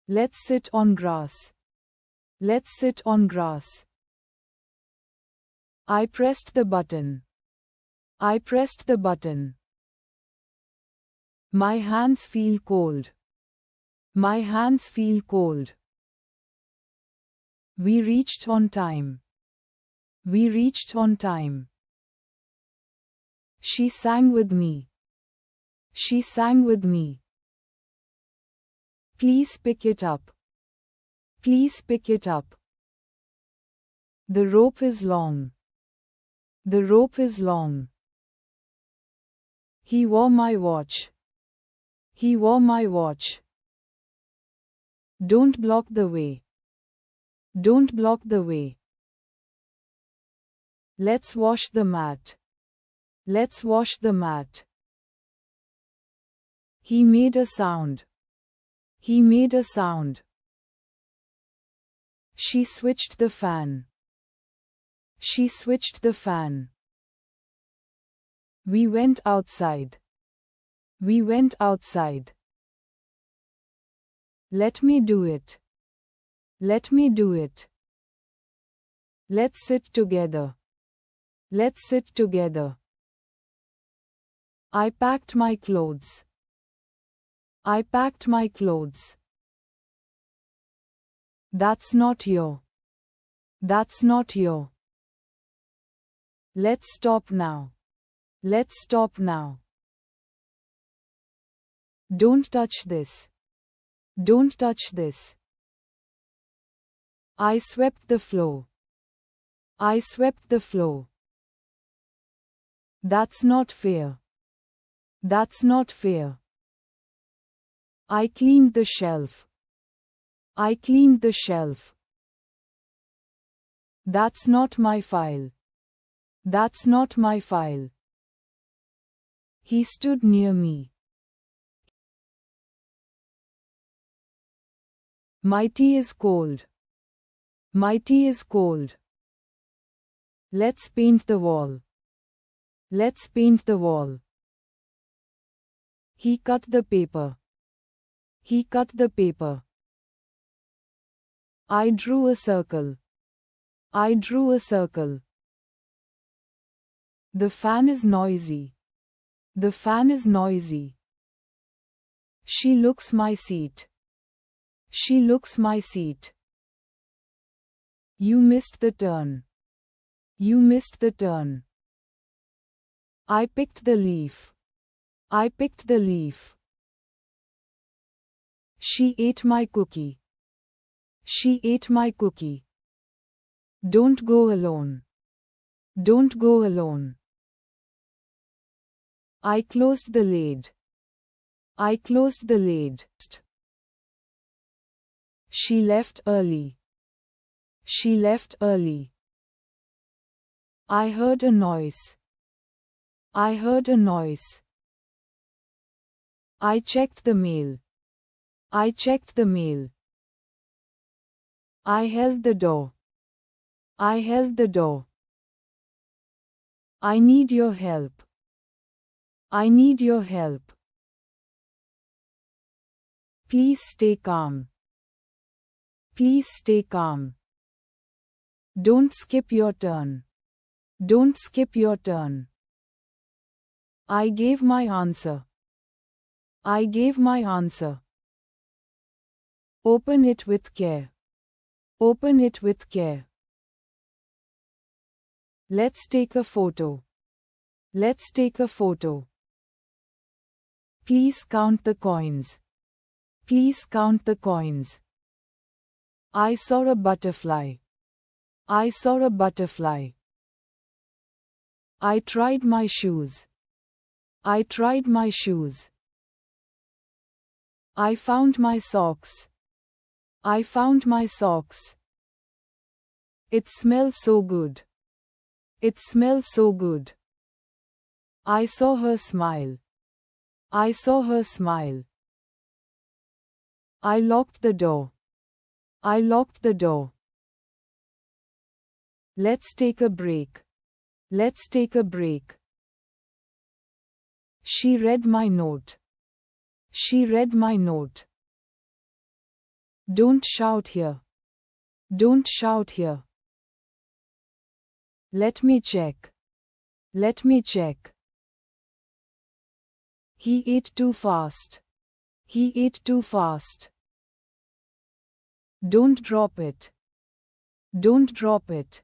Let's sit on grass. Let's sit on grass. I pressed the button. I pressed the button. My hands feel cold. My hands feel cold. We reached on time. We reached on time. She sang with me. She sang with me. Please pick it up. Please pick it up. The rope is long. The rope is long. He wore my watch. He wore my watch. Don't block the way. Don't block the way. Let's wash the mat. Let's wash the mat. He made a sound. He made a sound. She switched the fan. She switched the fan. We went outside. We went outside. Let me do it. Let me do it. Let's sit together. Let's sit together. I packed my clothes. I packed my clothes. That's not your. That's not your. Let's stop now. Let's stop now. Don't touch this. Don't touch this. I swept the floor. I swept the floor. That's not fair. That's not fair. I cleaned the shelf. I cleaned the shelf. That's not my file. That's not my file. He stood near me. My tea is cold. My tea is cold. Let's paint the wall. Let's paint the wall. He cut the paper. He cut the paper. I drew a circle. I drew a circle. The fan is noisy. The fan is noisy. She looks my seat. She looks my seat. You missed the turn. You missed the turn. I picked the leaf. I picked the leaf. She ate my cookie. She ate my cookie. Don't go alone. Don't go alone. I closed the lid. I closed the lid. She left early. She left early. I heard a noise. I heard a noise. I checked the mail. I checked the mail. I held the door. I held the door. I need your help. I need your help. Please stay calm. Please stay calm. Don't skip your turn. Don't skip your turn. I gave my answer. I gave my answer. Open it with care. Open it with care. Let's take a photo. Let's take a photo. Please count the coins. Please count the coins. I saw a butterfly. I saw a butterfly. I tried my shoes. I tried my shoes. I found my socks. I found my socks. It smells so good. It smells so good. I saw her smile. I saw her smile. I locked the door. I locked the door. Let's take a break. Let's take a break. She read my note. She read my note. Don't shout here. Don't shout here. Let me check. Let me check. He ate too fast. He ate too fast. Don't drop it. Don't drop it.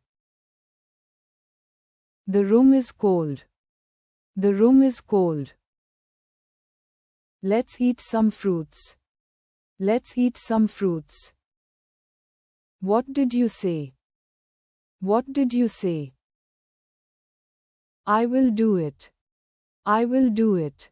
The room is cold. The room is cold. Let's eat some fruits. Let's eat some fruits. What did you say? What did you say? I will do it. I will do it.